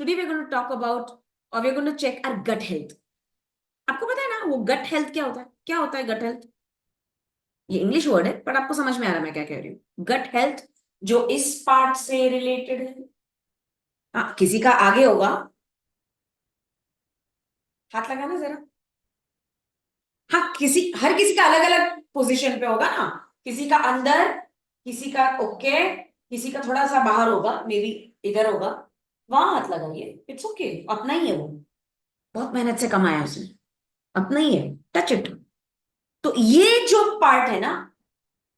Today we're going to talk about or we're going to check our gut health. आपको पता है ना वो गट हेल्थ क्या होता है? क्या होता है गट हेल्थ? ये इंग्लिश वर्ड है पर आपको समझ में आ रहा है मैं क्या कह रही हूँ. गट हेल्थ जो इस पार्ट से रिलेटेड है. हाँ, किसी का आगे होगा. हाथ लगाना जरा. हाँ, हर किसी का अलग अलग पोजीशन पे होगा ना. किसी का अंदर, किसी का ओके, किसी का थोड़ा सा बाहर होगा, मे बी इधर होगा. वहां हाथ लगाइए. इट्स ओके, अपना ही है वो. बहुत मेहनत से कमाया उसने. अपना ही है. Touch it. तो ये जो पार्ट है ना,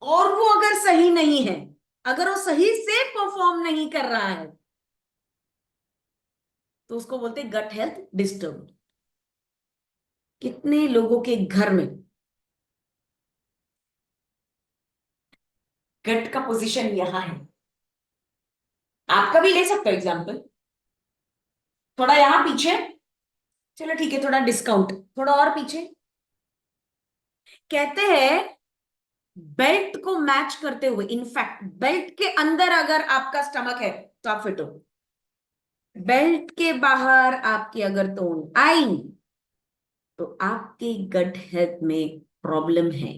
और वो अगर सही नहीं है, अगर वो सही से परफॉर्म नहीं कर रहा है, तो उसको बोलते हैं गट हेल्थ डिस्टर्ब. कितने लोगों के घर में गट का पोजीशन यहां है. आपका भी ले सकते हो एग्जाम्पल. थोड़ा यहां पीछे. चलो ठीक है, थोड़ा डिस्काउंट, थोड़ा और पीछे. कहते हैं बेल्ट को मैच करते हुए, इनफैक्ट बेल्ट के अंदर अगर आपका स्टमक है तो आप फिट हो. बेल्ट के बाहर आपकी अगर तोन आई तो आपके गट हेल्थ में प्रॉब्लम है.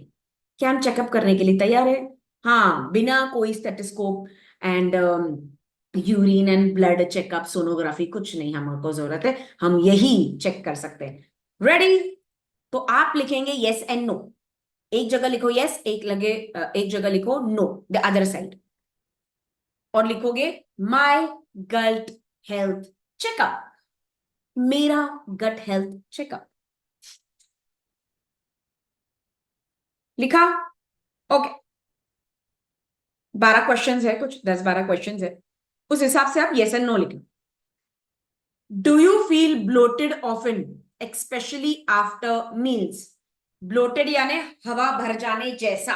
क्या हम चेकअप करने के लिए तैयार है? हाँ, बिना कोई stethoscope and urine and blood checkup, sonography, कुछ नहीं हमको जरूरत है. हम यही चेक कर सकते हैं. रेडी? तो आप लिखेंगे यस एंड नो. एक जगह लिखो यस, एक जगह लिखो नो, द अदर साइड. और लिखोगे माई गट हेल्थ चेकअप. मेरा गट हेल्थ चेकअप. लिखा? ओके. 12 क्वेश्चंस है, कुछ 10-12 क्वेश्चंस है. उस हिसाब से आप यस एंड नो लिखो. Do you feel bloated often, especially after meals? Bloated यानी हवा भर जाने जैसा.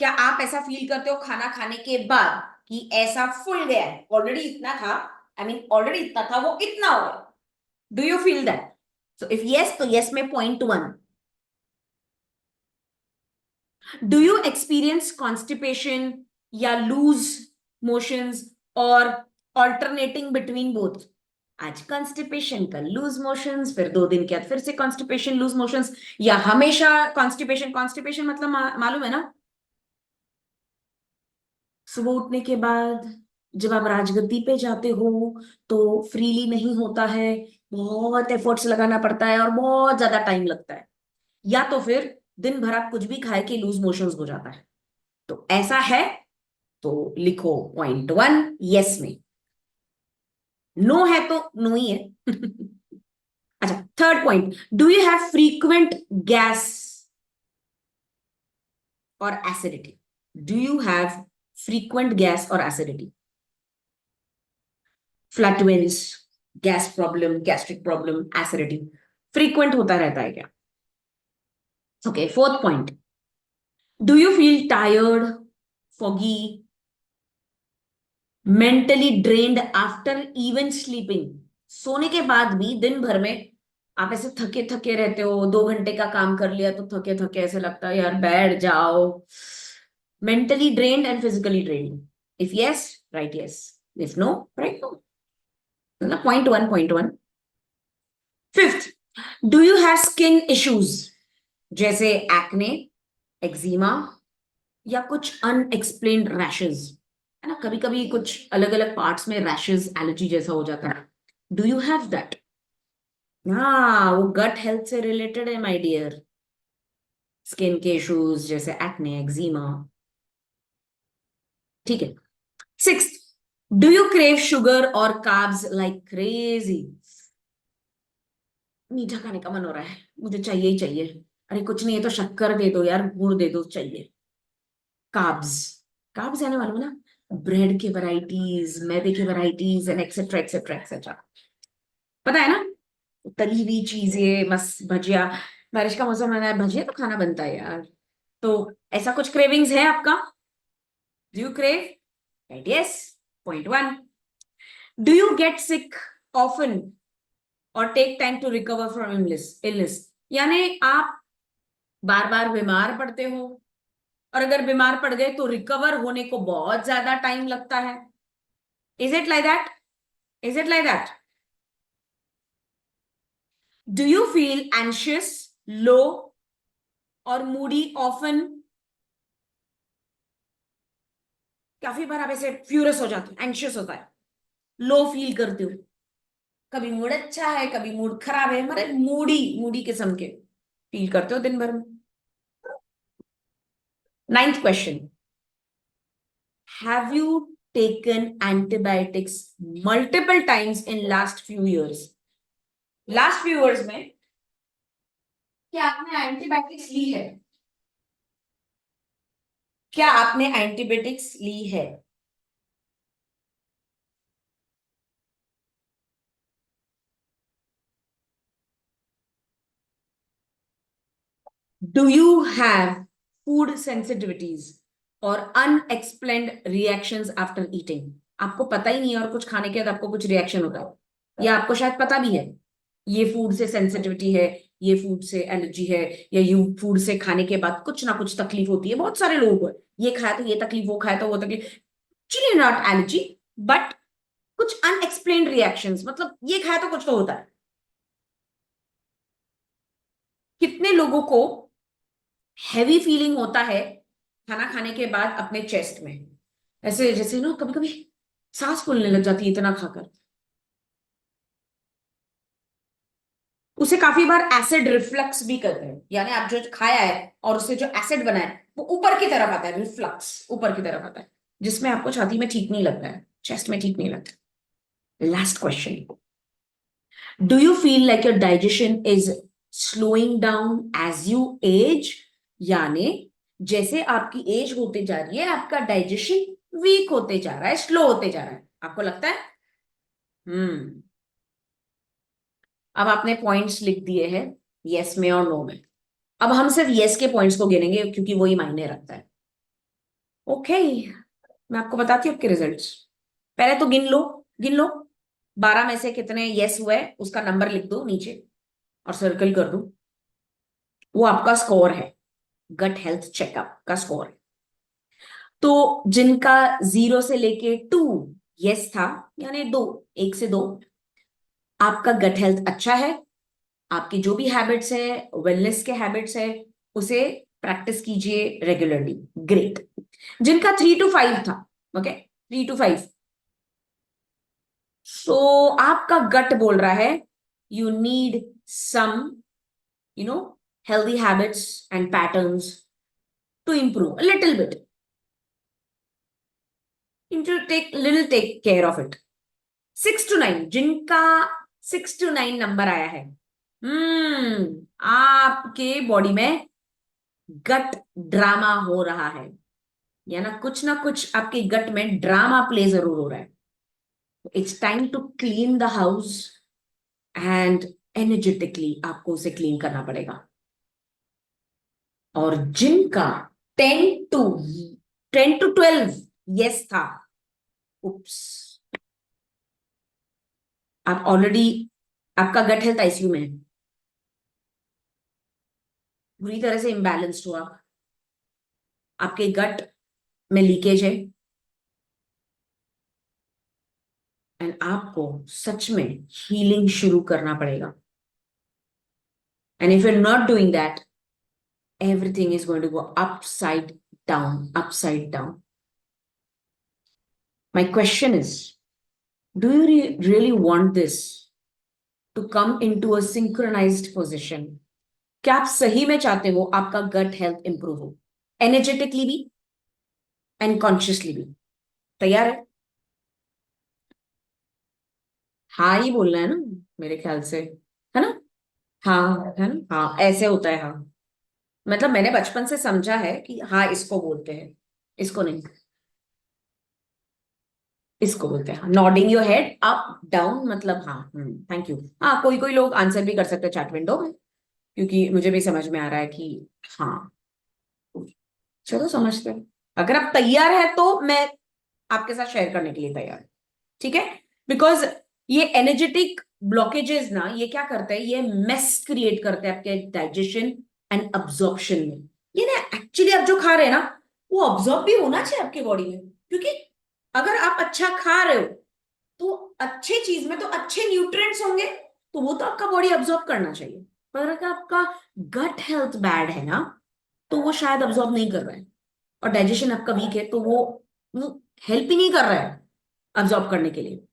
क्या आप ऐसा फील करते हो खाना खाने के बाद कि ऐसा फुल गया है? ऑलरेडी इतना था, आई मीन ऑलरेडी इतना था, वो इतना हो गया. Do you feel that? So if yes, तो यस में .1. डू यू एक्सपीरियंस कॉन्स्टिपेशन या लूज मोशंस और ऑल्टरनेटिंग बिटवीन बोथ? आज कॉन्स्टिपेशन, कल लूज मोशंस, फिर 2 दिन के बाद फिर से कॉन्स्टिपेशन, लूज मोशंस, या हमेशा कॉन्स्टिपेशन? कॉन्स्टिपेशन मतलब मालूम है ना? सुबह उठने के बाद जब आप राजगद्दी पे जाते हो तो फ्रीली नहीं होता है. बहुत एफर्ट्स लगाना पड़ता है और बहुत ज्यादा टाइम लगता है. या तो फिर दिन भर आप कुछ भी खाए कि लूज मोशंस हो जाता है. तो ऐसा है तो लिखो .1 यस में. नो है तो नो ही है. अच्छा, third point. Do you have frequent gas और acidity? Do you have frequent gas और acidity? Flatulence, gas problem, gastric problem, acidity frequent होता रहता है क्या? Okay, fourth point. Do you feel tired, foggy, mentally drained after even sleeping? सोने के बाद भी दिन भर में आप ऐसे थके थके रहते हो, 2 घंटे का काम कर लिया तो थके थके ऐसे लगता है यार बैठ जाओ. Mentally drained and physically drained. If yes, write yes. If no, write no. ना .1. Fifth. Do you have skin issues जैसे एक्ने, एक्जिमा, या कुछ अनएक्सप्लेन्ड रैशेज? है ना, कभी कभी कुछ अलग अलग पार्ट्स में रैशेज, एलर्जी जैसा हो जाता है. Do you have that? हाँ, वो गट हेल्थ से रिलेटेड है माय डियर. स्किन के इश्यूज जैसे एक्ने, एक्जिमा. ठीक है. Six. Do you crave sugar और कार्ब्स लाइक क्रेजी? मीठा खाने का मन हो रहा है, मुझे चाहिए ही चाहिए. अरे कुछ नहीं है तो शक्कर दे दो यार, गुड़ दे दो, चाहिए. कार्ब्स. कार्ब्स आने वाला ना, ब्रेड के वैरायटीज, मैदे के varieties and etcetera etcetera etcetera. पता है ना, तली हुई चीजें, मस्त भजिया. बारिश का मौसम है, भजिया तो खाना बनता है यार. तो ऐसा कुछ क्रेविंग्स है आपका? Do you crave? Right yes. .1. Do you get sick often और take time to recover from illness? यानी आप बार बार बीमार पड़ते हो, और अगर बीमार पड़ गए तो रिकवर होने को बहुत ज्यादा टाइम लगता है. Is it like that? Is it like that? Do you feel anxious, low और मूडी ऑफन? काफी बार आप ऐसे फ्यूरियस हो जाते हो, एंशियस होता है, लो फील करते हो, कभी मूड अच्छा है कभी मूड खराब है, मतलब मूडी मूडी किस्म के फील करते हो दिन भर में। Ninth question, have you taken antibiotics multiple times in last few years? Last few years में क्या आपने एंटीबायोटिक्स ली है? क्या आपने एंटीबायोटिक्स ली है? Do you have food sensitivities और अनएक्सप्लेन्ड रिएक्शंस आफ्टर ईटिंग? आपको पता ही नहीं है और कुछ खाने के बाद आपको कुछ रिएक्शन होता है, या आपको शायद पता भी है ये फूड से सेंसिटिविटी है, ये फूड से एलर्जी है, या यू फूड से खाने के बाद कुछ ना कुछ तकलीफ होती है। बहुत सारे लोगों को ये खाया तो ये तकलीफ, वो खाया तो वो तकलीफ। एक्चुअली नॉट एलर्जी, बट कुछ अनएक्सप्लेन्ड रिएक्शंस, मतलब ये खाया तो कुछ तो होता है। कितने लोगों को हैवी फीलिंग होता है खाना खाने के बाद अपने चेस्ट में, ऐसे जैसे ना कभी कभी सांस फूलने लग जाती है इतना खाकर। उसे काफी बार एसिड रिफ्लक्स भी कहते हैं, यानी आप जो खाया है और उससे जो एसिड बना है वो ऊपर की तरफ आता है, रिफ्लक्स ऊपर की तरफ आता है, जिसमें आपको छाती में ठीक नहीं लगता है, चेस्ट में ठीक नहीं लगता। Last question, do you feel like your digestion is slowing down as you age? यानी जैसे आपकी एज होते जा रही है आपका डाइजेशन वीक होते जा रहा है, स्लो होते जा रहा है, आपको लगता है? हम्म। अब आपने पॉइंट्स लिख दिए हैं, यस में और नो में। अब हम सिर्फ यस के पॉइंट्स को गिनेंगे क्योंकि वही मायने रखता है। ओके, मैं आपको बताती हूँ आपके रिजल्ट्स। पहले तो गिन लो, गिन लो 12 में से कितने यस हुए, उसका नंबर लिख दो नीचे और सर्कल कर दो। वो आपका स्कोर है, गट हेल्थ चेकअप का स्कोर। तो जिनका 0 से लेके 2 यस था, यानी 2, 1 से 2, आपका गट हेल्थ अच्छा है, आपकी जो भी हैबिट्स है, वेलनेस के हैबिट्स है, उसे प्रैक्टिस कीजिए रेगुलरली। ग्रेट। जिनका 3 to 5 था, ओके, 3 to 5, सो आपका गट बोल रहा है you need some, you know, healthy habits and patterns to improve a little bit, to take little take care of it. 6 to 9, जिनका 6 to 9 नंबर आया है, आपके बॉडी में गट ड्रामा हो रहा है, या ना कुछ आपके गट में ड्रामा प्ले जरूर हो रहा है। It's time to clean the house and energetically आपको उसे क्लीन करना पड़ेगा। और जिनका 10 to 12 यस था, उप्स, आप ऑलरेडी, आपका गट हेल्थ आईसीयू में है, बुरी तरह से इम्बैलेंस्ड हुआ, आपके गट में लीकेज है, एंड आपको सच में हीलिंग शुरू करना पड़ेगा। And if you are not doing that, everything is going to go upside down, upside down. My question is, do you really want this to come into a synchronized position? क्या आप सही में चाहते हो आपका गट हेल्थ इंप्रूव हो, energetically भी and consciously भी? तैयार है? हाँ ही बोलना है ना, मेरे ख्याल से, है ना? हाँ है ना, हाँ ऐसे होता है, हाँ। मतलब मैंने बचपन से समझा है कि हाँ इसको बोलते हैं, इसको नहीं, इसको बोलते हैं nodding your head up down, मतलब हाँ, थैंक यू। हाँ, कोई कोई लोग आंसर भी कर सकते हैं चैट विंडो में, क्योंकि मुझे भी समझ में आ रहा है कि हाँ, चलो समझते हैं। अगर आप तैयार है तो मैं आपके साथ शेयर करने के लिए तैयार हूं, ठीक है? बिकॉज ये एनर्जेटिक ब्लॉकेजेस ना, ये क्या करते हैं, ये मेस क्रिएट करते हैं आपके डाइजेशन एंड अब्जॉर्प्शन में। ये ना एक्चुअली आप जो खा रहे हैं ना, वो अब्जॉर्ब भी होना चाहिए आपके बॉडी में, क्योंकि अगर आप अच्छा खा रहे हो तो अच्छे चीज में तो अच्छे न्यूट्रिएंट्स होंगे, तो वो तो आपका बॉडी अब्सॉर्ब करना चाहिए। पर अगर आपका गट हेल्थ बैड है ना, तो वो शायद अब्सॉर्ब नहीं कर रहा है, और डाइजेशन आपका वीक है, तो वो हेल्प ही नहीं कर रहा है अब्सॉर्ब करने के लिए।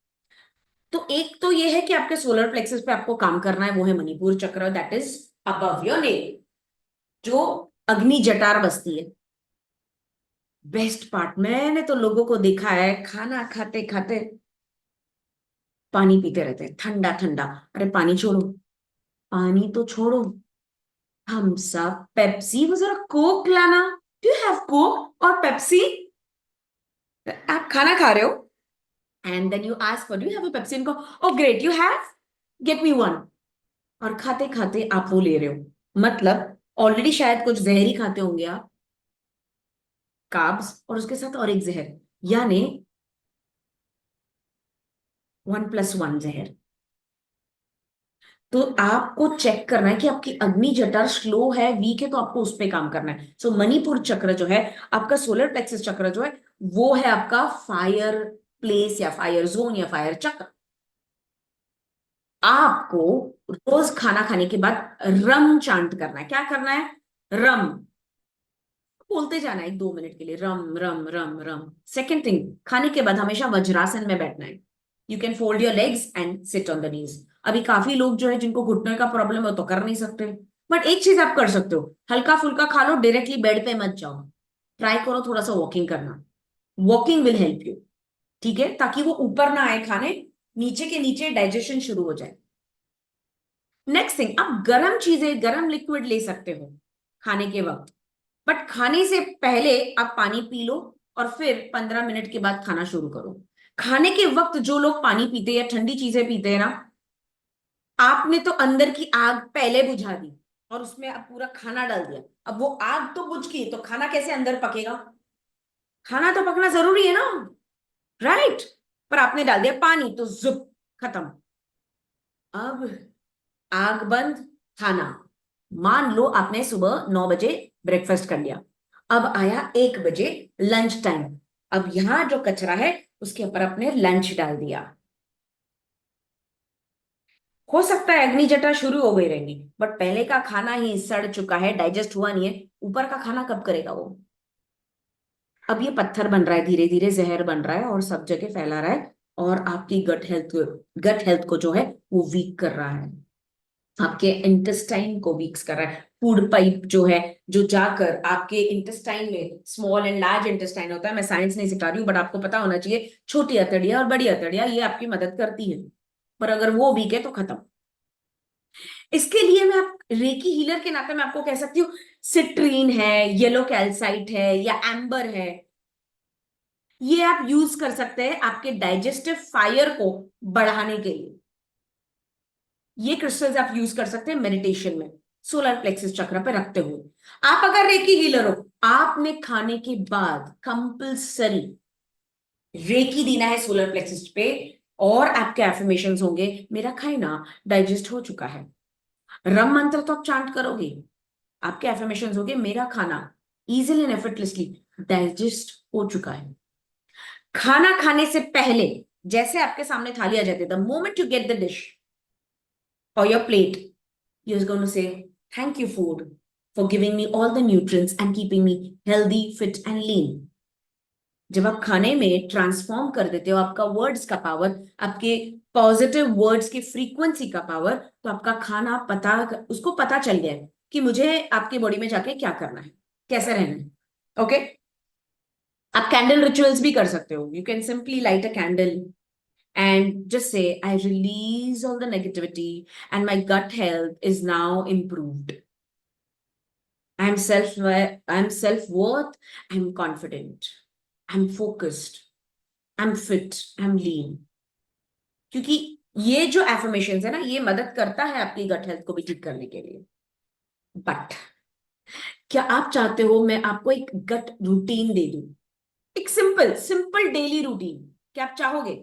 तो एक तो ये है कि आपके सोलर प्लेक्सस पे आपको काम करना है, वो है मणिपुर चक्र, that is above your nail, जो अग्नि जटार बसती है। बेस्ट पार्ट, मैंने तो लोगों को देखा है खाना खाते खाते पानी पीते रहते हैं, ठंडा ठंडा। अरे पानी छोड़ो, पानी तो छोड़ो, हम सब पेप्सी, वो जरा कोक लाना। डू यू हैव कोक और पेप्सी? आप खाना खा रहे हो and then you ask for, do you have a Pepsi? इनको, oh great you have, get me one. और खाते खाते आप वो ले रहे हो, मतलब ऑलरेडी शायद कुछ जहर ही खाते होंगे आप, कार्ब्स, और उसके साथ और एक जहर, यानी 1+1 जहर। तो आपको चेक करना है कि आपकी अग्नि जठर स्लो है, वीक है, तो आपको उस पे काम करना है। सो मणिपुर चक्र जो है, आपका सोलर प्लेक्सस चक्र जो है, वो है आपका फायर प्लेस या फायर जोन या फायर चक्र। आपको रोज खाना खाने के बाद रम चांट करना है। क्या करना है? रम बोलते जाना है 1-2 मिनट के लिए, रम रम रम रम। सेकेंड थिंग, खाने के बाद हमेशा वज्रासन में बैठना है। You can fold your legs and sit on the knees. अभी काफी लोग जो है जिनको घुटने का प्रॉब्लम है तो कर नहीं सकते, बट एक चीज आप कर सकते हो, हल्का फुल्का खा लो, डायरेक्टली बेड पे मत जाओ, ट्राई करो थोड़ा सा वॉकिंग करना। वॉकिंग विल हेल्प यू, ठीक है, ताकि वो ऊपर ना आए खाने, नीचे के नीचे डाइजेशन शुरू हो जाए। नेक्स्ट थिंग, आप गर्म चीजें, गर्म लिक्विड ले सकते हो खाने के वक्त, बट खाने से पहले आप पानी पी लो, और फिर 15 मिनट के बाद खाना शुरू करो। खाने के वक्त जो लोग पानी पीते हैं या ठंडी चीजें पीते हैं ना, आपने तो अंदर की आग पहले बुझा दी, और उसमें आप पूरा खाना डाल दिया। अब वो आग तो बुझ गई, तो खाना कैसे अंदर पकेगा? खाना तो पकना जरूरी है ना, राइट? पर आपने डाल दिया पानी, तो जुप, खत्म। अब आग बंद, खाना। मान लो आपने सुबह 9 बजे ब्रेकफास्ट कर लिया, अब आया 1 बजे लंच टाइम, अब यहां जो कचरा है उसके ऊपर आपने लंच डाल दिया। हो सकता है अग्नि जटा शुरू हो गई रहेगी, बट पहले का खाना ही सड़ चुका है, डाइजेस्ट हुआ नहीं है, ऊपर का खाना कब करेगा वो? अब ये पत्थर बन रहा है, धीरे धीरे जहर बन रहा है और सब जगह फैला रहा है, और आपकी गट हेल्थ को जो है वो वीक कर रहा है, आपके इंटेस्टाइन को वीक्स कर रहा है। फूड पाइप जो है, जो जाकर आपके इंटेस्टाइन में, स्मॉल एंड लार्ज इंटेस्टाइन होता है, मैं साइंस नहीं सिखा रही हूँ बट आपको पता होना चाहिए, छोटी अतड़िया और बड़ी अतड़िया, ये आपकी मदद करती है, पर अगर वो वीक है तो खत्म। इसके लिए मैं, आप रेकी हीलर के नाते मैं आपको कह सकती हूँ, सिट्रीन है, येलो कैल्साइट है, या एम्बर है, ये आप यूज कर सकते हैं आपके डाइजेस्टिव फायर को बढ़ाने के लिए। ये क्रिस्टल्स आप यूज कर सकते हैं मेडिटेशन में, सोलर प्लेक्सस चक्र पे रखते हुए। आप अगर रेकी हीलर हो, आपने खाने के बाद कंपल्सरी रेकी देना है सोलर प्लेक्सस पे, और आपके एफर्मेशंस होंगे, मेरा खाना डाइजेस्ट हो चुका है। रम मंत्र तो आप चांट करोगे, आपके एफर्मेशंस होंगे, मेरा खाना इजिली एंड एफर्टलेसली डाइजेस्ट हो चुका है। खाना खाने से पहले, जैसे आपके सामने थाली आ जाती है, the moment you get the dish or your plate, you're going to say, thank you, food, for giving me all the nutrients and keeping me healthy, fit, and lean. जब आप खाने में ट्रांसफॉर्म कर देते हो आपका वर्ड्स का power, आपके पॉजिटिव वर्ड्स की फ्रीक्वेंसी का पावर, तो आपका खाना पता, उसको पता चल गया है कि मुझे आपकी बॉडी में जाके क्या करना है, कैसे रहना है। ओके, आप कैंडल रिचुअल्स भी कर सकते हो। You can simply light a candle and just say, I release all the negativity and my gut health is now improved. I'm self-worth, I'm confident, I'm focused, I'm fit, I'm lean. क्योंकि ये जो affirmations है ना, ये मदद करता है आपकी गट हेल्थ को भी ठीक करने के लिए। बट क्या आप चाहते हो मैं आपको एक गट रूटीन दे दूं, एक सिंपल सिंपल डेली रूटीन? क्या आप चाहोगे?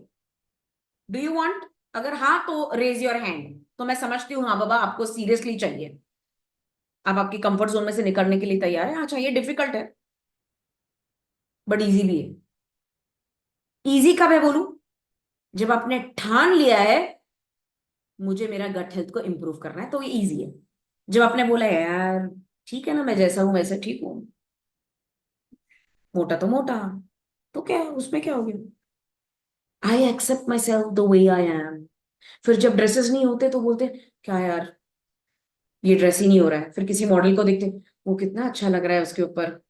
Do you want? अगर हाँ तो रेज योर हैंड, तो मैं समझती हूँ हाँ बाबा आपको सीरियसली चाहिए, आप आपकी कंफर्ट जोन में से निकलने के लिए तैयार है। अच्छा, ये डिफिकल्ट है बट इजी भी है। इजी कब है बोलूं? जब आपने ठान लिया है मुझे मेरा गट हेल्थ को इंप्रूव करना है तो ये इजी है। जब आपने बोला यार ठीक है ना, मैं जैसा हूं वैसे ठीक हूँ, मोटा तो मोटा, तो क्या उसमें क्या हो गया, I accept myself the way I am. फिर जब ड्रेसेस नहीं होते तो बोलते क्या यार ये ड्रेस ही नहीं हो रहा है, फिर किसी मॉडल को देखते वो कितना अच्छा लग रहा है उसके ऊपर,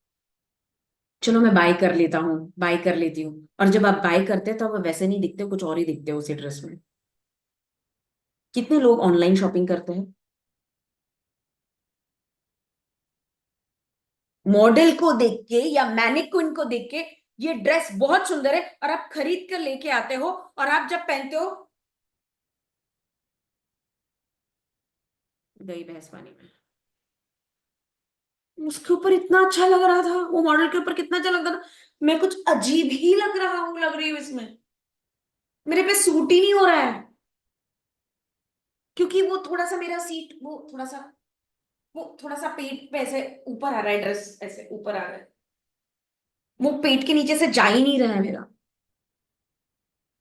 चलो मैं बाय कर लेता हूँ, बाय कर लेती हूँ। और जब आप बाय करते हैं तो आप वैसे नहीं दिखते, कुछ और ही दिखते हो उसी ड्रेस में। कितने लोग ऑनलाइन शॉपिंग करते हैं, मॉडल को देख के या मैनिक्विन को देख के ये ड्रेस बहुत सुंदर है, और आप खरीद कर लेके आते हो, और आप जब पहनते हो गई भैंस पानी में। उसके ऊपर इतना अच्छा लग रहा था, वो मॉडल के ऊपर कितना अच्छा लग रहा था, मैं कुछ अजीब ही लग रहा हूं, लग रही हूँ इसमें, मेरे पे सूट ही नहीं हो रहा है, क्योंकि वो थोड़ा सा मेरा सीट वो थोड़ा सा पेट पे ऐसे ऊपर आ रहा है, ड्रेस ऐसे ऊपर आ रहा है, वो पेट के नीचे से जा ही नहीं रहा है मेरा,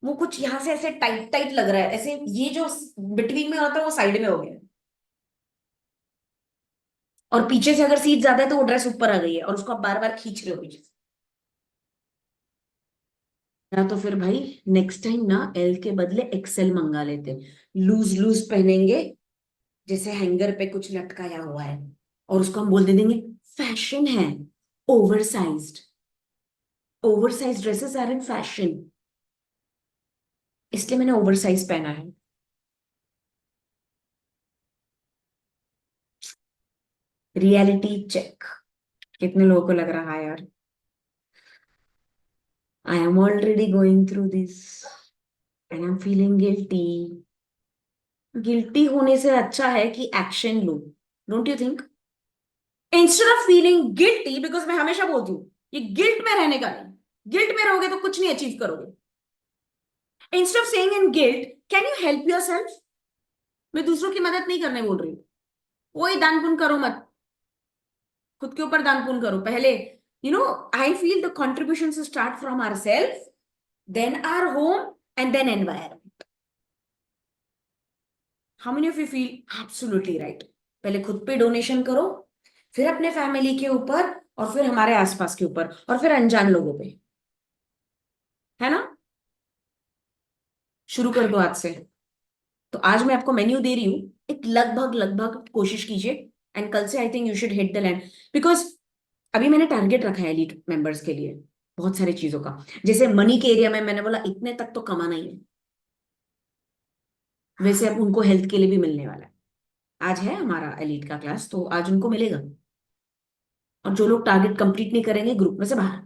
वो कुछ यहां से ऐसे टाइट टाइट लग रहा है, ऐसे ये जो बिटवीन में होता है वो साइड में हो गया है। और पीछे से अगर सीट ज्यादा है तो वो ड्रेस ऊपर आ गई है और उसको आप बार बार खींच रहे हो पीछे से। या तो फिर भाई नेक्स्ट टाइम ना एल के बदले एक्सेल मंगा लेते, लूज लूज पहनेंगे, जैसे हैंगर पे कुछ लटकाया हुआ है, और उसको हम बोल दे देंगे फैशन है, oversized, oversize dresses are in fashion, इसलिए मैंने ओवरसाइज पहना है। रियलिटी चेक, कितने लोगों को लग रहा है यार I am already going through this and I am feeling guilty. Guilty होने से अच्छा है कि action low, don't you think? Instead of feeling guilty, because मैं हमेशा बोलती हूँ ये गिल्ट में रहने का नहीं, गिल्ट में रहोगे तो कुछ नहीं अचीव करोगे। Instead of saying in guilt, can you help your self? मैं दूसरों की मदद नहीं करने बोल रही हूँ, कोई दान पुण्य करो मत, खुद के ऊपर दान पुण्य करो पहले। I feel the contribution start from ourself, then our home, and then environment. How many of you feel absolutely right? पहले खुद पे डोनेशन करो, फिर अपने फैमिली के ऊपर, और फिर हमारे आसपास के ऊपर, और फिर अनजान लोगों पे, है ना? शुरू कर दो आज से। तो आज मैं आपको मेन्यू दे रही हूँ, एक लगभग लगभग कोशिश कीजिए, एंड कल से आई think you should hit the land, because अभी मैंने टारगेट रखा है एलीट मेंबर्स के लिए बहुत सारी चीजों का। जैसे मनी के एरिया में मैंने बोला इतने तक तो कमाना ही है, वैसे अब उनको हेल्थ के लिए भी मिलने वाला है। आज है हमारा एलीट का क्लास, तो आज उनको मिलेगा, और जो लोग टारगेट कंप्लीट नहीं करेंगे ग्रुप में से बाहर।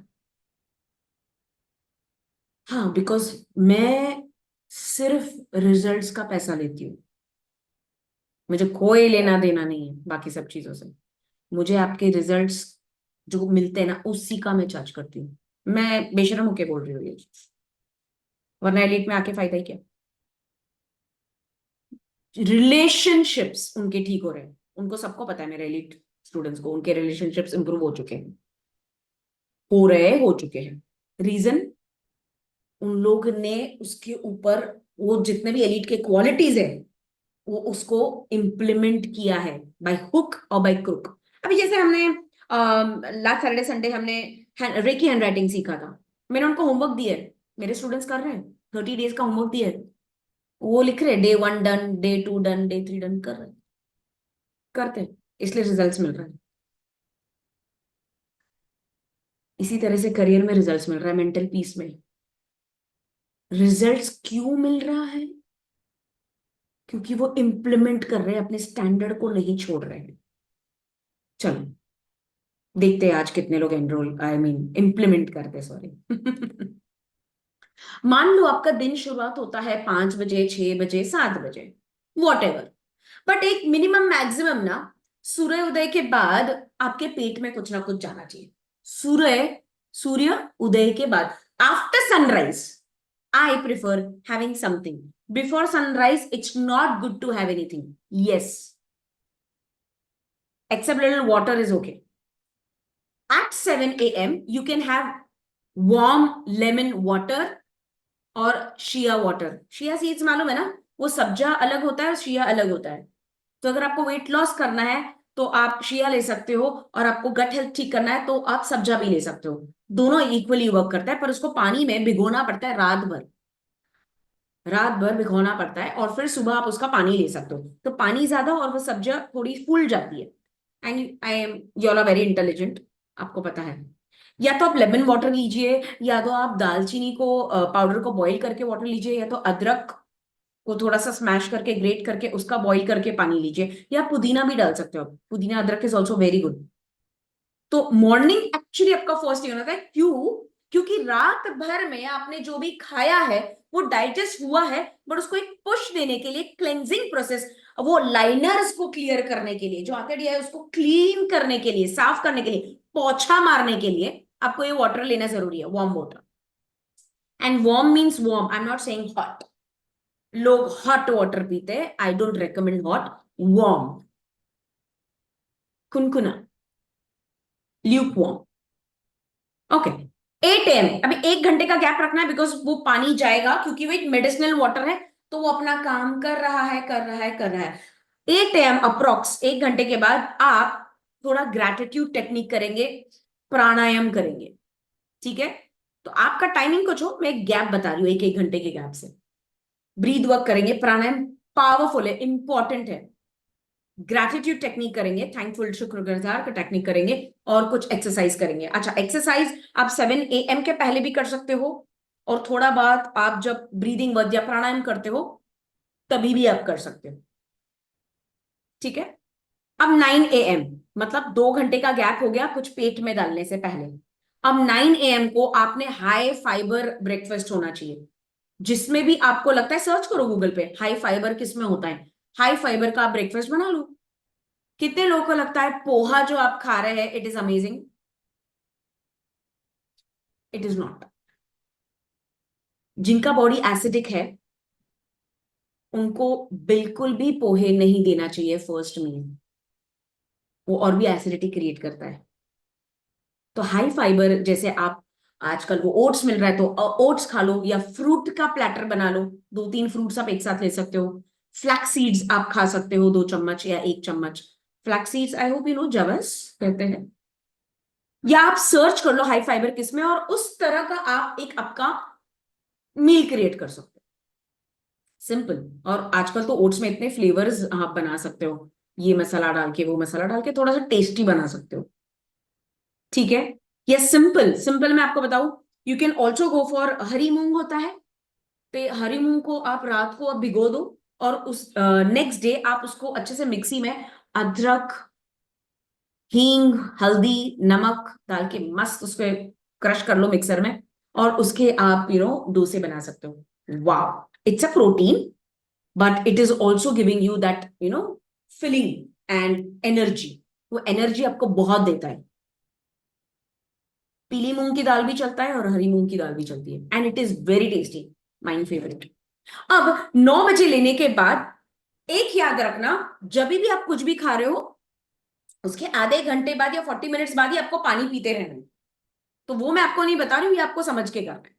हाँ, बिकॉज मैं सिर्फ रिजल्ट्स का पैसा लेती हूँ, मुझे कोई लेना देना नहीं है बाकी सब चीजों से, मुझे आपके रिजल्ट्स जो मिलते हैं ना उसी का मैं चार्ज करती हूँ। मैं बेशरम होके बोल रही हूँ ये चीज, वरना एलिट में आके फायदा ही क्या? रिलेशनशिप्स उनके ठीक हो रहे हैं, उनको सबको पता है, मेरे एलिट स्टूडेंट्स को उनके रिलेशनशिप्स इंप्रूव हो चुके हैं, हो चुके हैं। रीजन, उन लोग ने उसके ऊपर वो जितने भी एलिट के क्वालिटीज है वो उसको इम्प्लीमेंट किया है, बाय हुक और बाय क्रुक। अभी जैसे हमने लास्ट सैटरडे संडे हमने रेकी हैंड राइटिंग सीखा था, मैंने उनको होमवर्क दिया है, मेरे स्टूडेंट्स कर रहे हैं, 30 डेज का होमवर्क दिया है, वो लिख रहे हैं day 1 done, day 2 done, day 3 done, कर रहे हैं, करते हैं, इसलिए रिजल्ट्स मिल रहा है। इसी तरह से करियर में रिजल्ट्स मिल रहा है, मेंटल पीस में रिजल्ट्स क्यों मिल रहा है? क्योंकि वो इम्प्लीमेंट कर रहे हैं, अपने स्टैंडर्ड को नहीं छोड़ रहे हैं। चलो देखते हैं आज कितने लोग एनरोल, आई मीन इम्प्लीमेंट करते, सॉरी। मान लो आपका दिन शुरुआत होता है 5 बजे, 6 बजे, 7 बजे, वॉट एवर, बट एक मिनिमम मैक्सिमम ना सूर्य उदय के बाद आपके पेट में कुछ ना कुछ जाना चाहिए। सूर्य सूर्य उदय के बाद, after sunrise I prefer having something, before sunrise it's not good to have anything, yes, except little water is okay. At 7 a.m., you can have warm lemon water और शिया वाटर, शिया सीड्स मालूम है ना, वो सब्जा अलग होता है और शिया अलग होता है। तो अगर आपको वेट लॉस करना है तो आप शिया ले सकते हो, और आपको गट हेल्थ ठीक करना है तो आप सब्जा भी ले सकते हो। दोनों इक्वली वर्क करता है, पर उसको पानी में भिगोना पड़ता है रात भर। रात भर भिगोना पड़ता है और फिर सुबह आप उसका पानी ले सकते हो, तो पानी ज्यादा और वो सब्जियां थोड़ी फूल जाती है। And I am, you are very intelligent, आपको पता है। या तो आप लेमन वाटर लीजिए, या तो आप दालचीनी को पाउडर को बॉईल करके वाटर लीजिए, या तो अदरक को थोड़ा सा स्मैश करके ग्रेट करके उसका बॉईल करके पानी लीजिए, या पुदीना भी डाल सकते हो आप। पुदीना अदरक इज ऑल्सो वेरी गुड। तो मॉर्निंग एक्चुअली आपका फर्स्ट ये होना था, क्यों? क्योंकि रात भर में आपने जो भी खाया है वो डाइजेस्ट हुआ है, बट उसको एक पुश देने के लिए, क्लेंजिंग प्रोसेस, वो लाइनर्स को क्लियर करने के लिए, जो आंतड़िया है उसको क्लीन करने के लिए, साफ करने के लिए, पोछा मारने के लिए आपको ये वाटर लेना जरूरी है, warm water. And warm means warm, I am not saying hot. लोग हॉट वाटर पीते हैं, I don't recommend hot, warm, कुनकुना, ल्यूक वार्म। ओके, 8 AM, अभी 1 घंटे का गैप रखना है, बिकॉज वो पानी जाएगा, क्योंकि वो एक मेडिसिनल वाटर है, तो वो अपना काम कर रहा है, कर रहा है, कर रहा है। 8 AM अप्रोक्स, 1 घंटे के बाद आप थोड़ा ग्रेटिट्यूड टेक्निक करेंगे, प्राणायाम करेंगे। ठीक है? तो आपका टाइमिंग कुछ हो, मैं एक गैप बता रही हूँ, एक एक घंटे के गैप से ब्रीद वर्क करेंगे, प्राणायाम पावरफुल है, इंपॉर्टेंट है। ग्रैटिट्यूड टेक्निक करेंगे, थैंकफुल शुक्रगुजार का टेक्निक करेंगे, और कुछ एक्सरसाइज करेंगे। अच्छा, एक्सरसाइज आप 7 AM के पहले भी कर सकते हो, और थोड़ा बाद आप जब ब्रीदिंग वर्क या प्राणायाम करते हो तभी भी आप कर सकते हो। ठीक है? अब 9 AM, मतलब 2 घंटे का गैप हो गया कुछ पेट में डालने से पहले। अब 9 AM को आपने हाई फाइबर ब्रेकफास्ट होना चाहिए, जिसमें भी आपको लगता है, सर्च करो गूगल पे हाई फाइबर किस में होता है, हाई फाइबर का आप ब्रेकफास्ट बना लो। कितने लोगों को लगता है पोहा जो आप खा रहे हैं it is amazing? It is not. जिनका बॉडी एसिडिक है उनको बिल्कुल भी पोहे नहीं देना चाहिए फर्स्ट मील, वो और भी एसिडिटी क्रिएट करता है। तो हाई फाइबर, जैसे आप आजकल वो ओट्स मिल रहा है, तो ओट्स खा लो, या फ्रूट का प्लेटर बना लो, 2-3 फ्रूट्स आप एक साथ ले सकते हो। फ्लैक्स सीड्स आप खा सकते हो, 2 चम्मच या 1 चम्मच। Flax seeds, I hope you know, जवस कहते हैं। या आप सर्च कर लो हाई फाइबर किसमें, और उस तरह का आप एक आपका मील क्रिएट कर सकते हो, सिंपल। और आजकल तो ओट्स में इतने फ्लेवर्स आप बना सकते हो, ये मसाला डाल के वो मसाला डाल के थोड़ा सा टेस्टी बना सकते हो। ठीक है? ये सिंपल सिंपल मैं आपको बताऊं, you can also go for हरी मूंग होता है, पे हरी मूंग को आप रात को आप भिगो दो, और उस नेक्स्ट डे आप उसको अच्छे से मिक्सी में अदरक, हींग, हल्दी, नमक डाल के मस्त उसको क्रश कर लो मिक्सर में, और उसके आप डोसे बना सकते हो। वाह, it's a protein, but it is also giving you that filling and energy. वो एनर्जी आपको बहुत देता है। पीली मूंग की दाल भी चलता है और हरी मूंग की दाल भी चलती है, and it is very tasty, my favourite. अब 9 बजे लेने के बाद एक याद रखना, जब भी आप कुछ भी खा रहे हो उसके आधे घंटे बाद या 40 मिनट्स बाद ही आपको पानी पीते रहना है। तो वो मैं आपको नहीं बता रही हूँ, ये आपको समझ के करना है।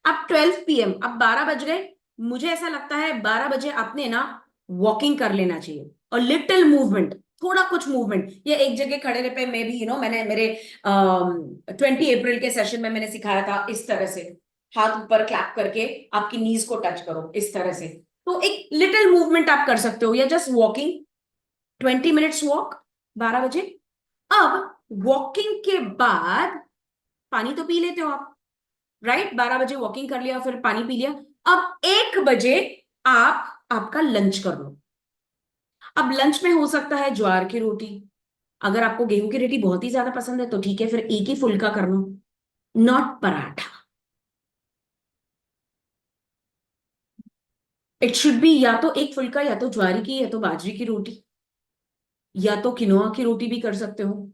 अब 12 PM, अब 12 बज गए, मुझे ऐसा लगता है 12 बजे आपने ना वॉकिंग कर लेना चाहिए, और लिटिल मूवमेंट, थोड़ा कुछ मूवमेंट, या एक जगह खड़े रहे पे, मैं भी मैंने मेरे 20 अप्रैल के सेशन में मैंने सिखाया था इस तरह से, हाथ ऊपर क्लैप करके आपकी नीज को टच करो इस तरह से। तो एक लिटिल मूवमेंट आप कर सकते हो, या जस्ट वॉकिंग, 20 मिनट्स वॉक 12 बजे। अब वॉकिंग के बाद पानी तो पी लेते हो आप, राइट? 12 बजे वॉकिंग कर लिया, फिर पानी पी लिया। अब 1 बजे आप आपका लंच कर लो। अब लंच में हो सकता है ज्वार की रोटी, अगर आपको गेहूं की रोटी बहुत ही ज्यादा पसंद है तो ठीक है, फिर एक ही फुल्का कर लो, not paratha. It should be या तो एक फुल्का, या तो ज्वारी की, या तो बाजरी की रोटी, या तो किनोआ की रोटी भी कर सकते हो।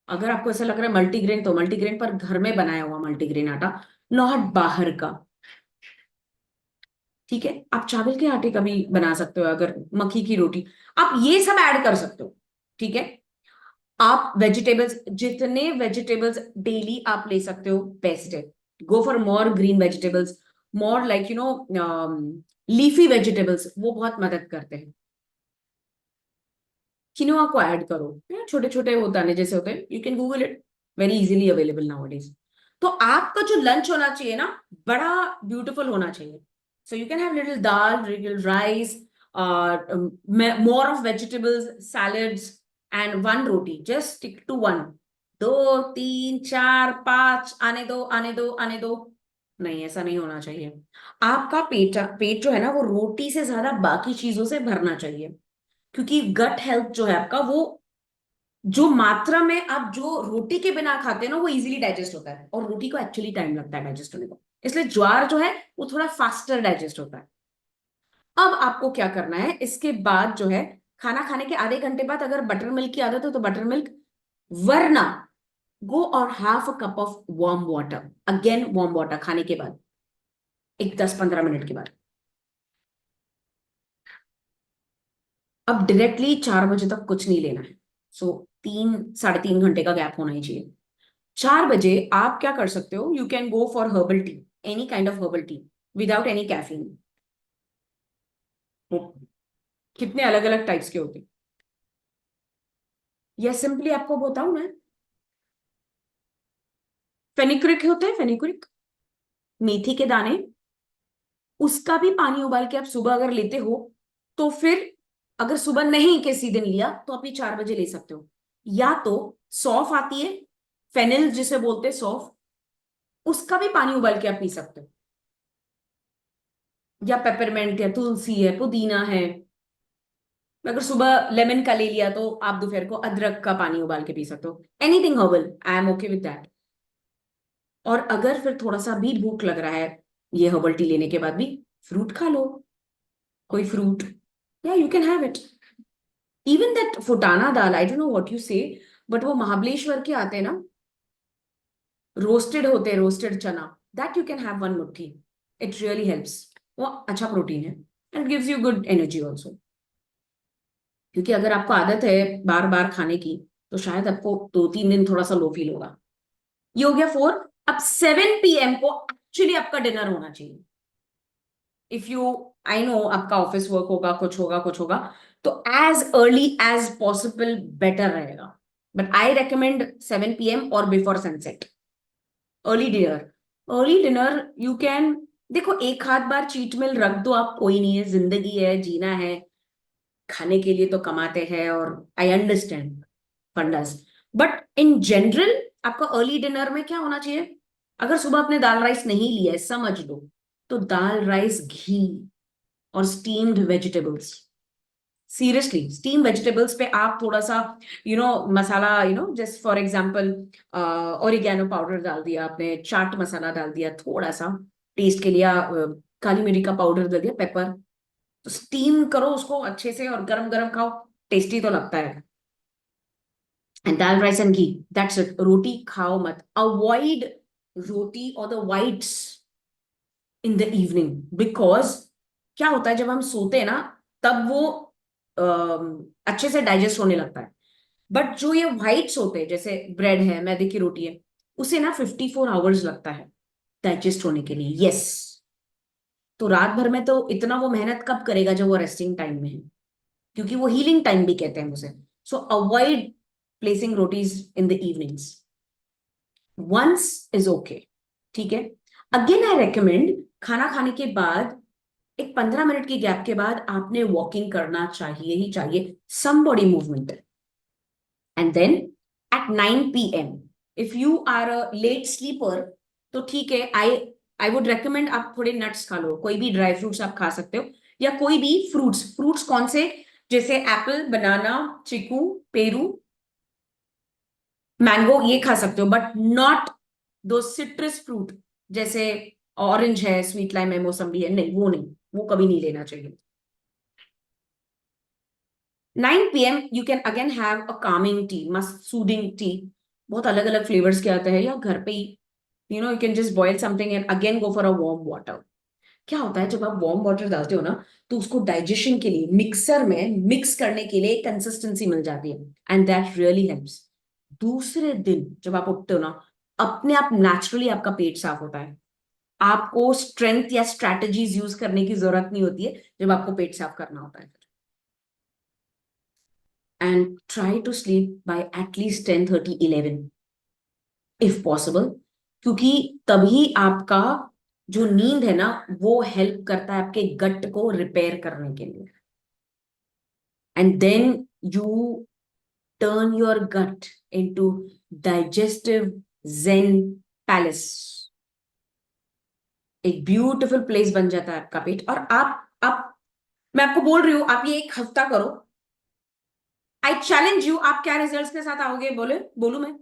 अगर आपको ऐसा लग रहा है मल्टीग्रेन, तो मल्टीग्रेन, पर घर में बनाया हुआ मल्टीग्रेन आटा, नॉट बाहर का। ठीक है? आप चावल के आटे का भी बना सकते हो, अगर मक्की की रोटी, आप ये सब ऐड कर सकते हो। ठीक है? आप वेजिटेबल्स, जितने वेजिटेबल्स डेली आप ले सकते हो बेस्ट है। Go for more green vegetables, more like you know leafy vegetables, वो बहुत मदद करते हैं। किनोआ को ऐड करो, छोटे छोटे होता है जैसे होते हैं, you can Google it, very easily available now days. तो आपका जो लंच होना चाहिए ना, बड़ा ब्यूटीफुल होना चाहिए। So you can have little dal, little rice, more of vegetables, salads and one roti, just stick to one. दो तीन चार पांच, आने दो आने दो आने दो, नहीं ऐसा नहीं होना चाहिए। आपका पेट पेट जो है ना, वो रोटी से ज्यादा बाकी चीजों से भरना चाहिए। क्योंकि गट हेल्थ जो है आपका, वो जो मात्रा में आप जो रोटी के बिना खाते हैं ना, वो इजीली डाइजेस्ट होता है, और रोटी को एक्चुअली टाइम लगता है डाइजेस्ट होने को। इसलिए ज्वार जो है वो थोड़ा फास्टर डाइजेस्ट होता है। अब आपको क्या करना है इसके बाद जो है, खाना खाने के आधे घंटे बाद अगर बटर मिल्क की आदत हो तो बटर मिल्क, वरना गो और half a cup of warm water, again warm water खाने के बाद, एक 10-15 मिनट के बाद। अब डायरेक्टली 4 बजे तक कुछ नहीं लेना है। सो 3-3.5 घंटे का गैप होना ही चाहिए। 4 बजे आप क्या कर सकते हो, you can go for herbal tea, any kind of herbal tea without any caffeine. कितने अलग अलग टाइप्स के होते हैं, या सिंपली आपको बताऊं मैं, फेनिक्रिक होते हैं, फेनिक्रिक, मेथी के दाने, उसका भी पानी उबाल के आप सुबह अगर लेते हो, तो फिर अगर सुबह नहीं किसी दिन लिया तो आप ये 4 बजे ले सकते हो। या तो सौंफ आती है, फेनिल जिसे बोलते हैं सौंफ, उसका भी पानी उबाल के आप पी सकते हो। या पेपरमेंट है, तुलसी है, पुदीना है। अगर सुबह लेमन का ले लिया तो आप दोपहर को अदरक का पानी उबाल के पी सकते हो। Anything herbal, I am okay with that. और अगर फिर थोड़ा सा भी भूख लग रहा है ये हर्बल टी लेने के बाद भी, फ्रूट खा लो, कोई फ्रूट, या you can have it. Even that फुटाना दाल, I don't know what you say, but वो महाबलेश्वर के आते हैं ना, रोस्टेड होते हैं, रोस्टेड चना, that you can have one मुट्ठी। इट रियली हेल्प्स, वो अच्छा प्रोटीन है, and gives you good energy also. क्योंकि अगर आपको आदत है बार बार खाने की, तो शायद आपको 2-3 दिन थोड़ा सा लो फील होगा। ये हो गया 4। अब 7 PM को एक्चुअली आपका डिनर होना चाहिए। इफ यू, आई नो आपका ऑफिस वर्क होगा, कुछ होगा कुछ होगा, तो as early as possible better रहेगा। बट आई रेकमेंड 7 PM और before sunset, early dinner. Early dinner you can, देखो एक आध बार चीट मिल रख दो आप, कोई नहीं है, जिंदगी है, जीना है, खाने के लिए तो कमाते हैं, और I understand fundas. But in general आपका अर्ली डिनर में क्या होना चाहिए, अगर सुबह आपने दाल राइस नहीं लिया है, समझ लो, तो दाल राइस, घी और steamed vegetables. Seriously steam vegetables पे आप थोड़ा सा मसाला, just for example oregano powder डाल दिया आपने, चाट मसाला डाल दिया थोड़ा सा टेस्ट के लिए, काली मिर्च का पाउडर डाल दिया, पेपर, तो स्टीम करो उसको अच्छे से और गरम गरम खाओ, टेस्टी तो लगता है। एंड दाल राइस एंड घी, दैट्स इट। रोटी खाओ मत, अवॉइड रोटी और the whites in the evening, because क्या होता है जब हम सोते हैं ना, तब वो अच्छे से डाइजेस्ट होने लगता है। बट जो ये व्हाइट्स होते हैं, जैसे ब्रेड है, मैदे की रोटी है, उसे ना 54 आवर्स लगता है डाइजेस्ट होने के लिए। यस, तो रात भर में तो इतना वो मेहनत कब करेगा जब वो रेस्टिंग टाइम में है, क्योंकि वो हीलिंग टाइम भी कहते हैं उसे। So avoid placing rotis in the evenings, once is okay, ठीक है। अगेन आई रेकमेंड, खाना खाने के बाद एक 15 मिनट के गैप के बाद आपने वॉकिंग करना चाहिए ही चाहिए, some body movement. And then at 9 PM, if you are a late sleeper, तो ठीक है, आई आई वुड रेकमेंड आप थोड़े नट्स खा लो, कोई भी ड्राई फ्रूट्स आप खा सकते हो, या कोई भी फ्रूट्स। फ्रूट्स कौन से, जैसे एप्पल, बनाना, चीकू, पेरू, मैंगो, ये खा सकते हो, बट नॉट दो सिट्रस फ्रूट, जैसे ऑरेंज है, स्वीट लाइम है, मौसम्बी है, नहीं वो नहीं, वो कभी नहीं लेना चाहिए। 9 PM you can again have a Kameng T, मस्त सूदिंग टी, बहुत अलग अलग फ्लेवर्स के आते हैं, या घर पे ही you can just boil something and again go for a warm water. क्या होता है जब आप वार्म वाटर डालते हो ना, तो उसको डाइजेशन के लिए मिक्सर में मिक्स करने के लिए कंसिस्टेंसी मिल जाती है, एंड दैट रियली हेल्प्स। दूसरे दिन जब आप उठते हो ना, अपने आप नेचुरली आपका पेट साफ होता है। आपको स्ट्रेंथ या स्ट्रैटेजीज यूज करने की जरूरत नहीं होती है जब आपको पेट साफ करना होता है। And try to sleep by at least 10:30 11 if possible, क्योंकि तभी आपका जो नींद है ना वो हेल्प करता है आपके गट को रिपेयर करने के लिए। And then you turn your gut into digestive zen palace. एक ब्यूटिफुल प्लेस बन जाता है आपका पेट। और आप मैं आपको बोल रही हूं, आप ये 1 हफ्ता करो। आई चैलेंज यू, आप क्या रिजल्ट्स के साथ आओगे बोले बोलू मैं?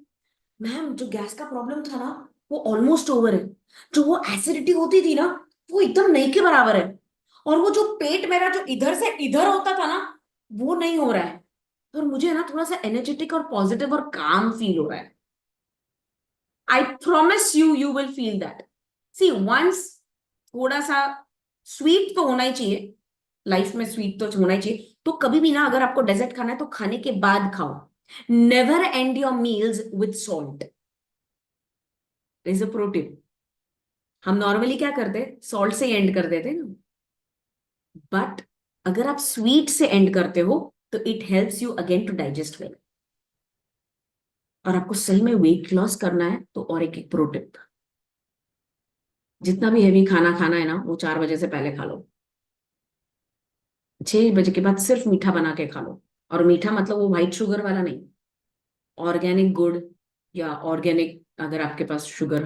मैम जो गैस का प्रॉब्लम था ना वो ऑलमोस्ट ओवर है। जो वो एसिडिटी होती थी ना वो एकदम नहीं के बराबर है। और वो जो पेट मेरा जो इधर से इधर होता था ना वो नहीं हो रहा है। और मुझे ना थोड़ा सा एनर्जेटिक और पॉजिटिव और काम फील हो रहा है। I promise you you will feel that. See once थोड़ा सा स्वीट तो होना ही चाहिए, लाइफ में स्वीट तो होना ही चाहिए। तो कभी भी ना अगर आपको डेजर्ट खाना है तो खाने के बाद खाओ। Never and your meals with salt is a protein. हम नॉर्मली क्या करते सॉल्ट से एंड कर देते ना, बट अगर आप स्वीट से एंड करते हो तो it helps you again to digest well. और आपको सही में वेट लॉस करना है तो और एक एक प्रो टिप, जितना भी हैवी खाना खाना है ना वो 4 बजे से पहले खा लो। 6 बजे के बाद सिर्फ मीठा बना के खा लो। और मीठा मतलब वो व्हाइट शुगर वाला नहीं, ऑर्गेनिक गुड़ या ऑर्गेनिक अगर आपके पास शुगर,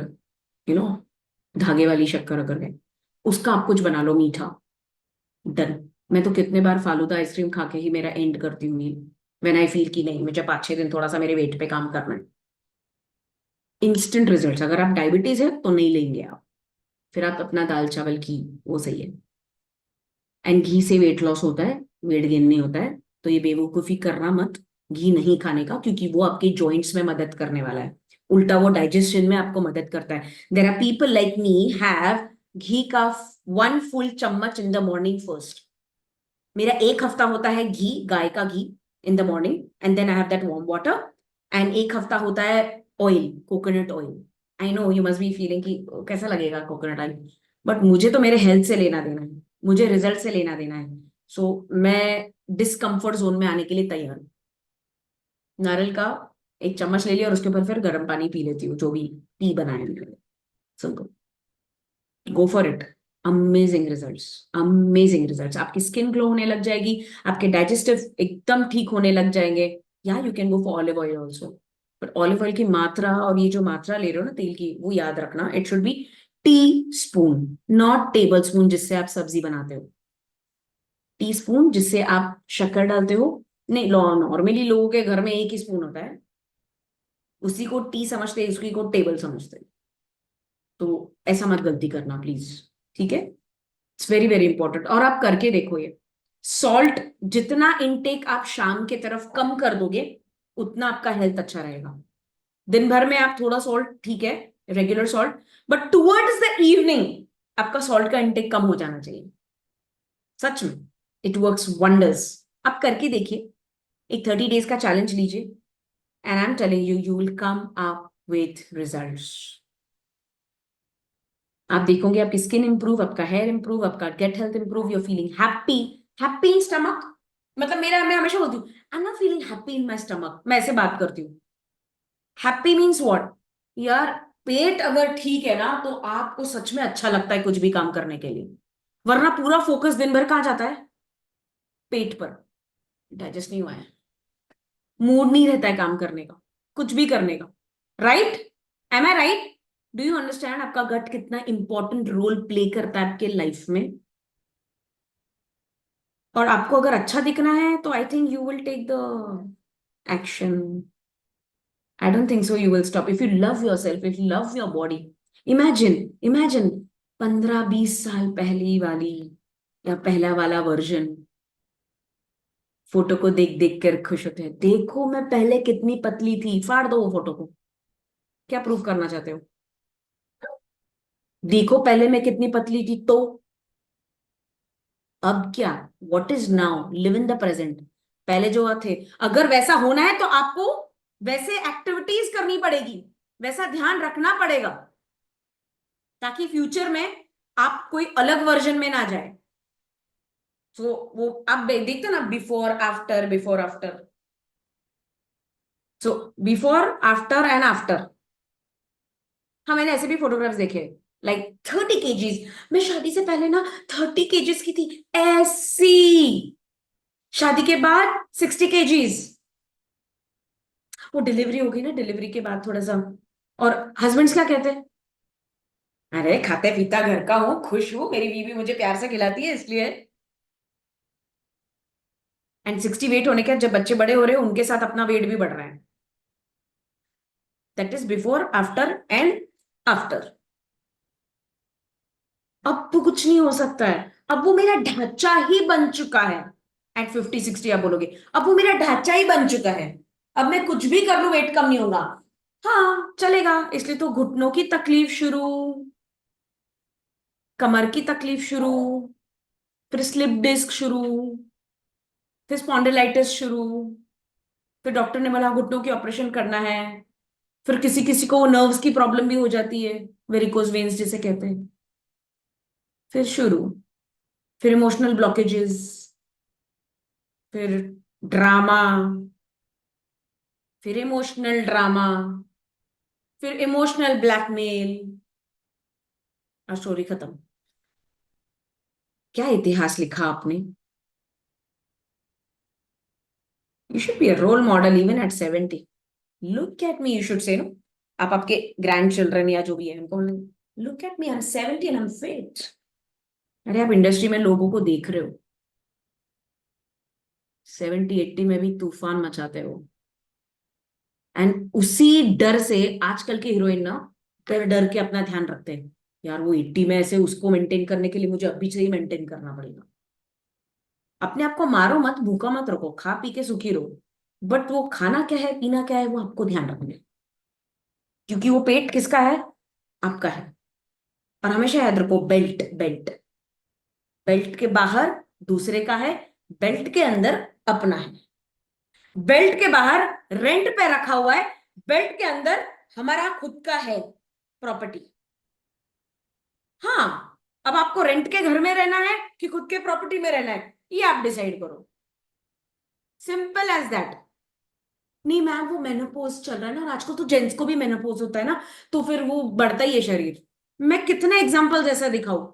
यू नो धागे वाली शक्कर अगर है उसका आप कुछ बना लो मीठा। डन। मैं तो कितने बार फालूदा आइसक्रीम खा के ही मेरा एंड करती हूँ मील, व्हेन आई फील कि नहीं मुझे 5 6 दिन थोड़ा सा मेरे वेट पे काम करना है। Instant results. अगर आप डायबिटीज है तो नहीं लेंगे आप, फिर आप अपना दाल चावल घी वो सही है। एंड घी से वेट लॉस होता है, वेट गेन नहीं होता है। तो ये बेवकूफी करना मत घी नहीं खाने का, क्योंकि वो आपके जॉइंट्स में मदद करने वाला है। उल्टा वो डाइजेशन में आपको मदद करता है। There are people like me have घी का 1 फुल चम्मच इन द मॉर्निंग फर्स्ट। मेरा 1 हफ्ता होता है घी, गाय का घी in the morning, and then I have that warm water. And 1 हफ्ता होता है oil, coconut oil. I know you must be feeling कि कैसा लगेगा कोकोनट ऑयल, बट मुझे तो मेरे हेल्थ से लेना देना है, मुझे रिजल्ट से लेना देना है। सो मैं डिस्कम्फर्ट जोन में आने के लिए तैयार हूँ। नारियल का 1 चम्मच ले लिया और उसके ऊपर फिर गर्म पानी पी लेती हूँ, जो भी टी बनाया मैंने। Simple, go for it. Amazing results, amazing results. आपकी स्किन ग्लो होने लग जाएगी, आपके डाइजेस्टिव एकदम ठीक होने लग जाएंगे। या you can go for olive oil also, but olive oil की मात्रा और ये जो मात्रा ले रहे हो ना तेल की वो याद रखना, it should B tea spoon, not table spoon जिससे आप सब्जी बनाते हो। टी स्पून जिससे आप शक्कर डालते हो, नहीं नॉर्मली लोगों के घर में एक ही स्पून होता है, उसी को टी समझते हैं, उसी को टेबल समझते हैं। तो ऐसा मत गलती करना प्लीज, ठीक है? It's very very important. और आप करके देखो ये, सॉल्ट जितना इनटेक आप शाम के तरफ कम कर दोगे उतना आपका हेल्थ अच्छा रहेगा। दिन भर में आप थोड़ा सॉल्ट ठीक है, regular salt, but towards the evening आपका सॉल्ट का इनटेक कम हो जाना चाहिए। सच में इट वर्क्स वंडर्स। आप करके देखिए, एक 30 डेज का चैलेंज लीजिए, and I am telling you you will come up with results. आप देखोगे आपकी स्किन इंप्रूव, आपका हेयर इंप्रूव, आपका gut health improve, your feeling happy, happy in stomach. मतलब मेरा, मैं हमेशा बोलती हूँ I am not feeling happy in my stomach, मैं ऐसे बात करती हूँ। हैप्पी मीन्स व्हाट यार? पेट अगर ठीक है ना तो आपको सच में अच्छा लगता है कुछ भी काम करने के लिए, वरना पूरा फोकस दिन भर कहाँ जाता है? पेट पर। डाइजेस्ट नहीं हुआ है, मूड नहीं रहता है काम करने का, कुछ भी करने का। Right? Am I right? Do you understand आपका गट कितना इंपॉर्टेंट रोल प्ले करता है आपके लाइफ में? और आपको अगर अच्छा दिखना है तो I think you will take the action. I don't think so you will stop if you love yourself, if you love your body. Imagine, imagine 15 20 साल पहली वाली या पहला वाला वर्जन फोटो को देख देख कर खुश होते हैं, देखो मैं पहले कितनी पतली थी, फाड़ दो वो फोटो को। क्या प्रूव करना चाहते हो? देखो पहले मैं कितनी पतली थी तो अब क्या? What is now, live in the present. पहले जो थे, अगर वैसा होना है तो आपको वैसे एक्टिविटीज करनी पड़ेगी, वैसा ध्यान रखना पड़ेगा। ताकि फ्यूचर में आप कोई अलग वर्जन में ना जाए। तो वो आप देखते ना, before after, before after. So before after and after. हाँ, मैंने ऐसे भी फोटोग्राफ्स देखे, लाइक 30 kgs। मैं शादी से पहले ना 30 kgs की थी, ऐसी। शादी के बाद 60 kgs। वो डिलीवरी हो गई ना, डिलीवरी के बाद थोड़ा सा। और हस्बैंड्स क्या कहते हैं? अरे खाते पीता घर का हूँ, खुश हूँ, मेरी बीवी मुझे प्यार से खिलाती है इसलिए। एंड 60 वेट होने के बाद जब बच्चे बड़े हो रहे हैं उनके साथ अपना वेट भी बढ़ रहा है। That is before after and after. अब तो कुछ नहीं हो सकता है, अब वो मेरा ढांचा ही बन चुका है। एट 50 60 आप बोलोगे, अब वो मेरा ढांचा ही बन चुका है। अब मैं कुछ भी कर लूं वेट कम नहीं होगा। हाँ चलेगा, इसलिए तो घुटनों की तकलीफ शुरू, कमर की तकलीफ शुरू, फिर स्लिप डिस्क शुरू, फिर स्पॉन्डिलाइटिस शुरू। फिर डॉक्टर ने बोला घुटनों की ऑपरेशन करना है। फिर किसी किसी को नर्व्स की प्रॉब्लम भी हो जाती है, वेरिकोज वेन्स जिसे कहते हैं। फिर शुरू, फिर इमोशनल ब्लॉकेजेस, फिर ड्रामा, फिर इमोशनल ड्रामा, फिर इमोशनल ब्लैकमेल, और स्टोरी खत्म। क्या इतिहास लिखा आपने। You should be a role model even at 70। Look at me, you should say no. आप आपके ग्रैंड चिल्ड्रन या जो भी है उनको, look at me, I am 70 and I am fit. अरे आप इंडस्ट्री में लोगों को देख रहे हो, 70 80 में भी तूफान मचाते हो। एंड उसी डर से आजकल के हीरोइन ना डर डर के अपना ध्यान रखते हैं। यार वो 80 में ऐसे, उसको मेंटेन करने के लिए मुझे अभी से ही मेंटेन करना पड़ेगा। अपने आप को मारो मत, भूखा मत रखो, खा पी के सुखी रहो। बट वो खाना क्या है, पीना क्या है, वो आपको ध्यान रखना है। क्योंकि वो पेट किसका है? आपका है। और हमेशा याद रखो, बेल्ट बेल्ट, बेल्ट के बाहर दूसरे का है, बेल्ट के अंदर अपना है। बेल्ट के बाहर रेंट पे रखा हुआ है, बेल्ट के अंदर हमारा खुद का है, प्रॉपर्टी। हाँ, अब आपको रेंट के घर में रहना है कि खुद के प्रॉपर्टी में रहना है, ये आप डिसाइड करो। Simple as that. नहीं मैम, वो मेनोपॉज चल रहा है ना, और आजकल तो जेंट्स को भी मेनोपॉज होता है ना, तो फिर वो बढ़ता ही है शरीर। मैं कितने एग्जांपल्स ऐसा दिखाऊं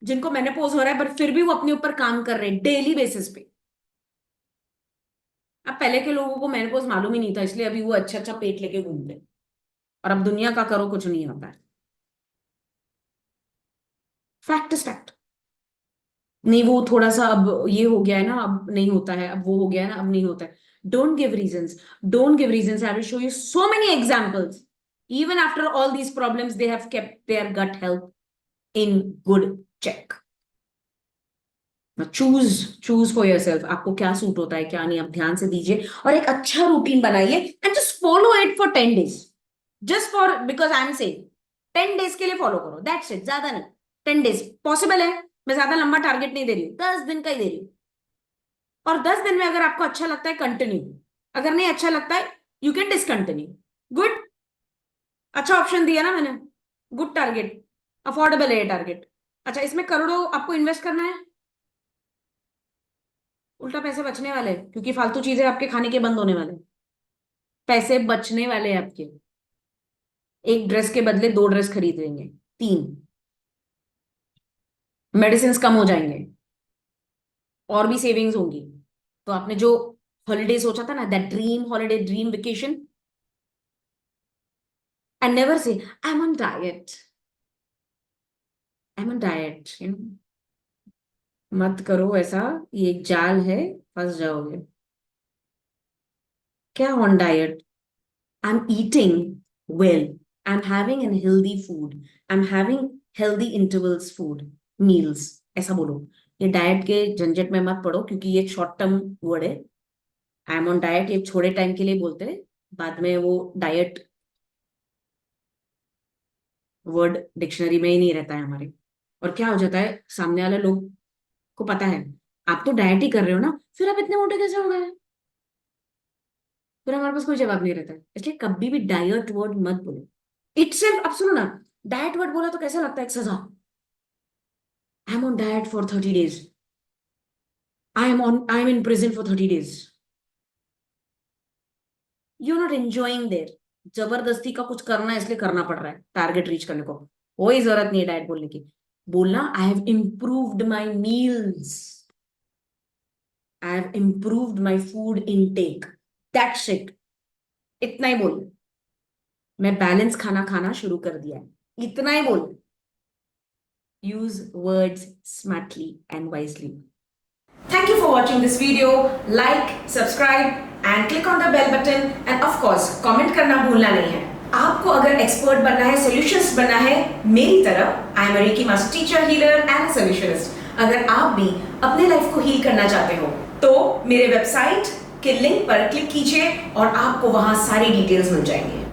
जिनको मेनोपॉज हो रहा है बट फिर भी वो अपने ऊपर काम कर रहे हैं डेली बेसिस पे। अब पहले के लोगों को मेनोपॉज मालूम ही नहीं था, इसलिए अभी वो अच्छा अच्छा पेट लेके घूमते हैं। और अब दुनिया का करो कुछ नहीं होता है। Fact is fact. नहीं वो थोड़ा सा अब ये हो गया है ना, अब नहीं होता है, अब वो हो गया है ना, अब नहीं होता है। Don't give reasons, don't give reasons, I will show you so many examples. Even after all these problems, they have kept their gut health in good check. Choose, choose for your self, आपको क्या suit होता है क्या नहीं, आप ध्यान से दीजिए और एक अच्छा रूटीन बनाइए and just follow it for 10 days। Just for because I am saying 10 days के लिए फॉलो करो, दैट्स इट, ज्यादा नहीं। 10 days पॉसिबल है, मैं ज्यादा लंबा टारगेट नहीं दे रही हूँ, 10 दिन का ही दे रही हूँ। और 10 दिन में अगर आपको अच्छा लगता है कंटिन्यू, अगर नहीं अच्छा लगता है यू कैन डिसकंटिन्यू। गुड। अच्छा ऑप्शन दिया ना मैंने। गुड टारगेट, अफोर्डेबल है ये टारगेट। अच्छा, इसमें करोड़ों आपको इन्वेस्ट करना है, उल्टा पैसे बचने वाले हैं, क्योंकि फालतू चीजें आपके खाने के बंद होने वाले हैं। पैसे बचने वाले हैं आपके। एक ड्रेस के बदले 2 ड्रेस खरीद लेंगे, 3। मेडिसिन कम हो जाएंगे, और भी सेविंग्स होंगी। तो आपने जो हॉलीडे सोचा था ना, that dream holiday, dream vacation, and never say I am on diet, I am on diet, मत करो ऐसा। ये एक जाल है, फंस जाओगे। क्या on diet? I'm eating well. I'm having an healthy food. I'm having healthy intervals food, meals. ऐसा बोलो। ये डाइट के झंझट में मत पड़ो, क्योंकि ये शॉर्ट टर्म वर्ड है। आई एम ऑन डाइट ये थोड़े टाइम के लिए बोलते हैं, बाद में वो डाइट वर्ड डिक्शनरी में ही नहीं रहता है हमारे। और क्या हो जाता है, सामने वाले लोग को पता है आप तो डाइट ही कर रहे हो ना, फिर आप इतने मोटे कैसे हो गए? फिर हमारे पास कोई जवाब नहीं रहता है, इसलिए कभी भी डाइट वर्ड मत बोलो। इट्स सिर्फ, अब सुनो ना, डाइट वर्ड बोला तो कैसा लगता है? एक सजा। I am on diet for 30 days. I am in prison for 30 days. You not enjoying there. जबरदस्ती का कुछ करना है इसलिए करना पड़ रहा है टारगेट रीच करने को. कोई जरूरत नहीं है डाइट बोलने की. बोलना I have improved my meals. I have improved my food intake. That's it. इतना ही बोल. मैं बैलेंस खाना खाना शुरू कर दिया है. इतना ही बोल. Use words smartly and wisely. Thank you for watching this video. Like, subscribe and click on the bell button and of course comment करना भूलना नहीं है. आपको अगर एक्सपर्ट बनना है, सॉल्यूशंस बनना है मेरी तरह, I am a reiki master teacher, healer and solutionist. अगर आप भी अपने लाइफ को हील करना चाहते हो तो मेरे वेबसाइट के लिंक पर क्लिक कीजिए और आपको वहां सारी डिटेल्स मिल जाएंगे.